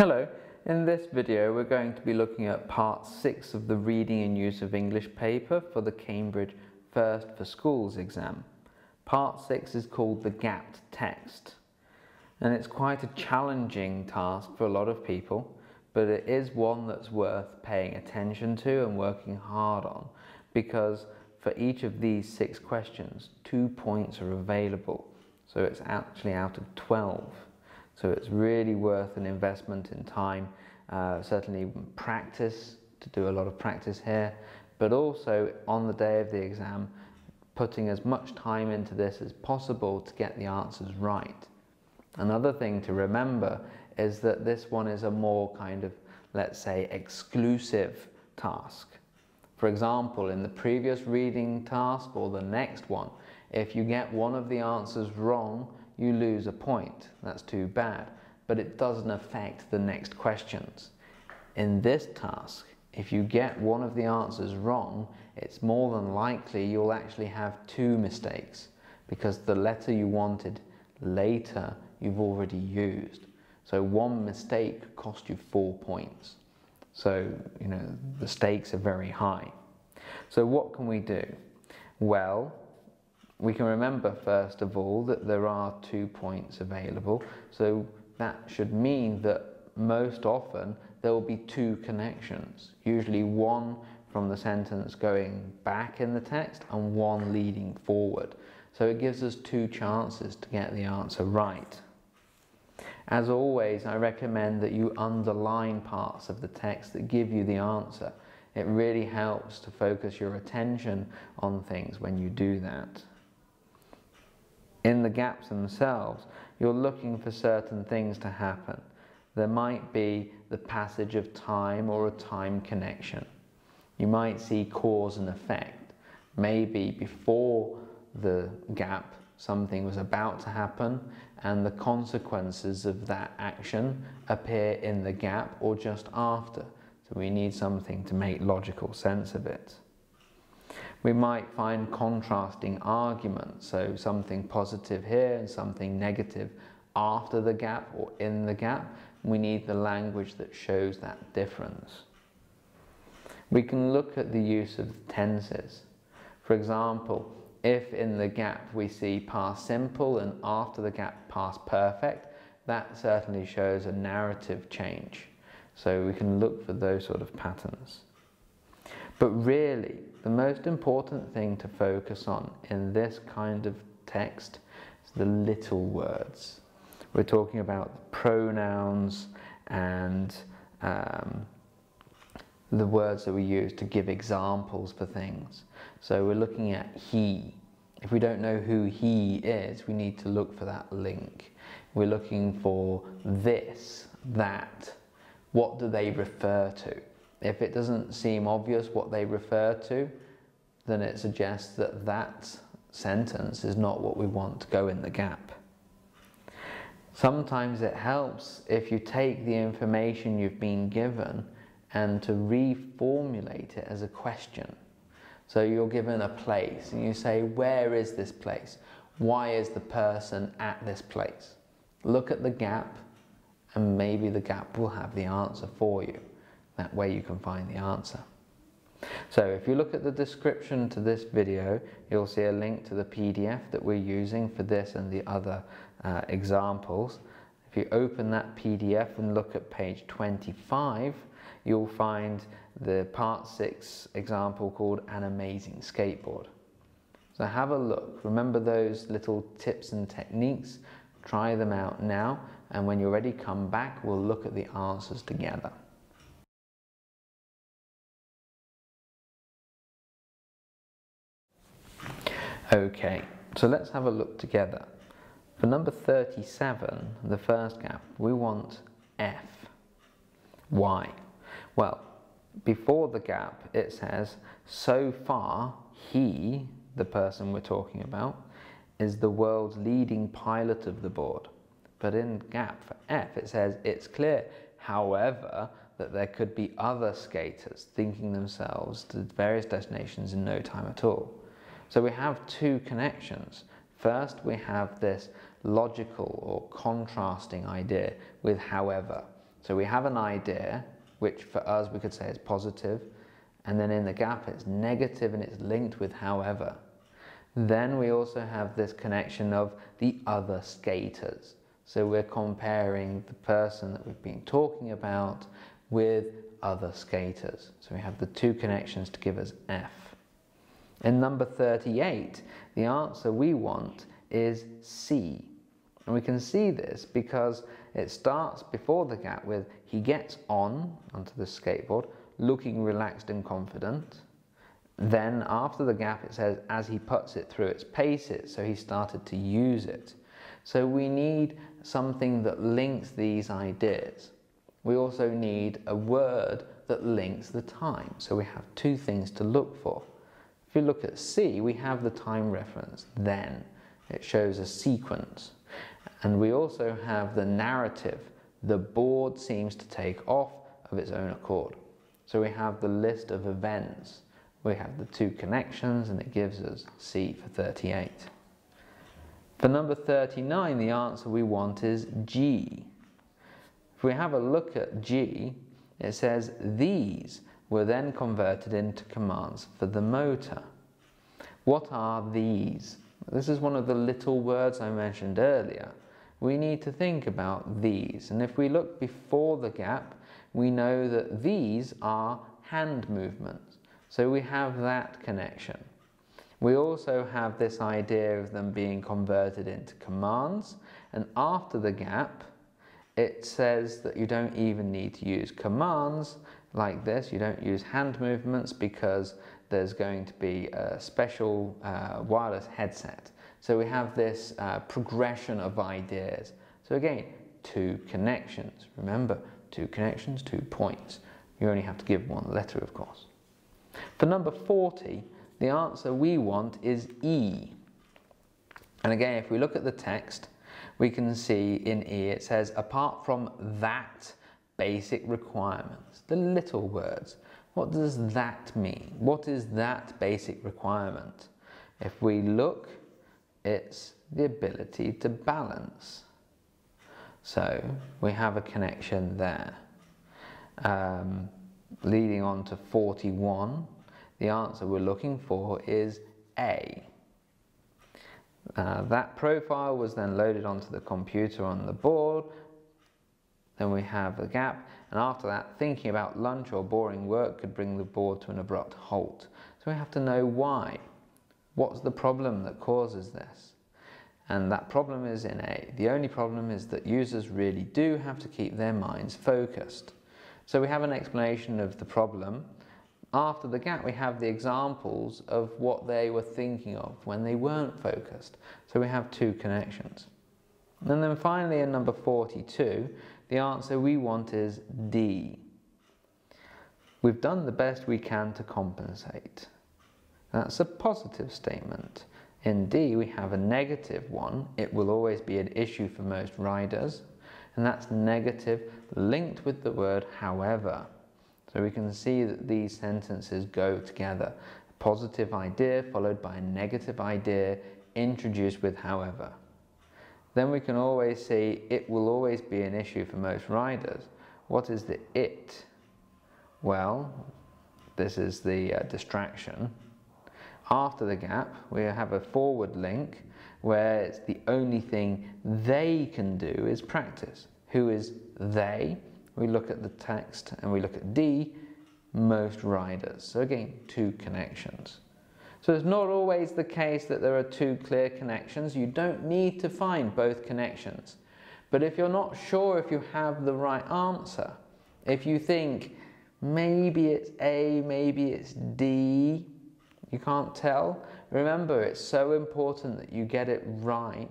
Hello, in this video we're going to be looking at part 6 of the Reading and Use of English paper for the Cambridge First for Schools exam. Part 6 is called the gapped text, and it's quite a challenging task for a lot of people, but it is one that's worth paying attention to and working hard on, because for each of these 6 questions 2 points are available, so it's actually out of 12. So it's really worth an investment in time, certainly practice, to do a lot of practice here, but also on the day of the exam, putting as much time into this as possible to get the answers right. Another thing to remember is that this one is a more kind of, let's say, exclusive task. For example, in the previous reading task or the next one, if you get one of the answers wrong, you lose a point. That's too bad, but it doesn't affect the next questions. In this task, if you get one of the answers wrong, it's more than likely you'll actually have 2 mistakes, because the letter you wanted later you've already used. So one mistake cost you 4 points. So, the stakes are very high. So what can we do? Well, we can remember first of all that there are 2 points available, so that should mean that most often there will be 2 connections, usually one from the sentence going back in the text and one leading forward. So it gives us 2 chances to get the answer right. As always, I recommend that you underline parts of the text that give you the answer. It really helps to focus your attention on things when you do that. In the gaps themselves, you're looking for certain things to happen. There might be the passage of time or a time connection. You might see cause and effect. Maybe before the gap, something was about to happen and the consequences of that action appear in the gap or just after. So we need something to make logical sense of it. We might find contrasting arguments, so something positive here and something negative after the gap or in the gap. We need the language that shows that difference. We can look at the use of tenses. For example, if in the gap we see past simple and after the gap past perfect, that certainly shows a narrative change. So we can look for those sort of patterns. But really, the most important thing to focus on in this kind of text is the little words. We're talking about pronouns and the words that we use to give examples for things. So we're looking at he. If we don't know who he is, we need to look for that link. We're looking for this, that. What do they refer to? If it doesn't seem obvious what they refer to, then it suggests that that sentence is not what we want to go in the gap. Sometimes it helps if you take the information you've been given and to reformulate it as a question. So you're given a place and you say, where is this place? Why is the person at this place? Look at the gap and maybe the gap will have the answer for you. That way you can find the answer. So if you look at the description to this video, you'll see a link to the PDF that we're using for this and the other examples. If you open that PDF and look at page 25, you'll find the part 6 example called An Amazing Skateboard. So have a look. Remember those little tips and techniques. Try them out now, and when you're ready, come back. We'll look at the answers together. Okay, so let's have a look together. For number 37, the first gap, we want F. Why? Well, before the gap it says, so far he, the person we're talking about, is the world's leading pilot of the board. But in gap for F it says, it's clear, however, that there could be other skaters thinking themselves to various destinations in no time at all. So we have 2 connections. First, we have this logical or contrasting idea with however. So we have an idea, which for us we could say is positive, and then in the gap it's negative and it's linked with however. Then we also have this connection of the other skaters. So we're comparing the person that we've been talking about with other skaters. So we have the two connections to give us F. In number 38, the answer we want is C. And we can see this because it starts before the gap with he gets onto the skateboard, looking relaxed and confident. Then after the gap it says as he puts it through its paces, so he started to use it. So we need something that links these ideas. We also need a word that links the time. So we have two things to look for. If you look at C, we have the time reference, then. It shows a sequence. And we also have the narrative. The board seems to take off of its own accord. So we have the list of events. We have the two connections and it gives us C for 38. For number 39, the answer we want is G. If we have a look at G, it says these were then converted into commands for the motor. What are these? This is one of the little words I mentioned earlier. We need to think about these, and if we look before the gap, we know that these are hand movements. So we have that connection. We also have this idea of them being converted into commands, and after the gap, it says that you don't even need to use commands like this. You don't use hand movements because there's going to be a special wireless headset. So we have this progression of ideas. So again, two connections. Remember, two connections, 2 points. You only have to give one letter, of course. For number 40, the answer we want is E. And again, if we look at the text, we can see in E it says, apart from that basic requirements, the little words. What does that mean? What is that basic requirement? If we look, it's the ability to balance. So we have a connection there. Leading on to 41, the answer we're looking for is A. That profile was then loaded onto the computer on the board. Then we have the gap, and after that, thinking about lunch or boring work could bring the board to an abrupt halt. So we have to know why. What's the problem that causes this? And that problem is in A. The only problem is that users really do have to keep their minds focused. So we have an explanation of the problem. After the gap, we have the examples of what they were thinking of when they weren't focused. So we have two connections. And then finally in number 42, the answer we want is D. We've done the best we can to compensate. That's a positive statement. In D, we have a negative one. It will always be an issue for most riders. And that's negative linked with the word however. So we can see that these sentences go together. A positive idea followed by a negative idea introduced with however. Then we can always see it will always be an issue for most riders. What is the it? Well, this is the distraction. After the gap, we have a forward link where it's the only thing they can do is practice. Who is they? We look at the text and we look at D, most riders. So again, two connections. So it's not always the case that there are two clear connections. You don't need to find both connections. But if you're not sure if you have the right answer, if you think maybe it's A, maybe it's D, you can't tell, remember it's so important that you get it right,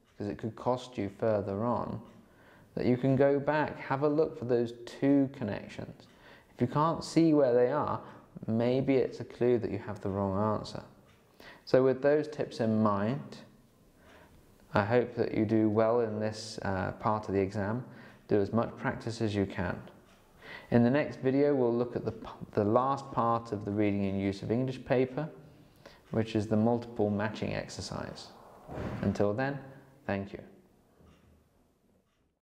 because it could cost you further on, that you can go back, have a look for those two connections. If you can't see where they are, maybe it's a clue that you have the wrong answer. So with those tips in mind, I hope that you do well in this part of the exam. Do as much practice as you can. In the next video, we'll look at the last part of the reading and use of English paper, which is the multiple matching exercise. Until then, thank you.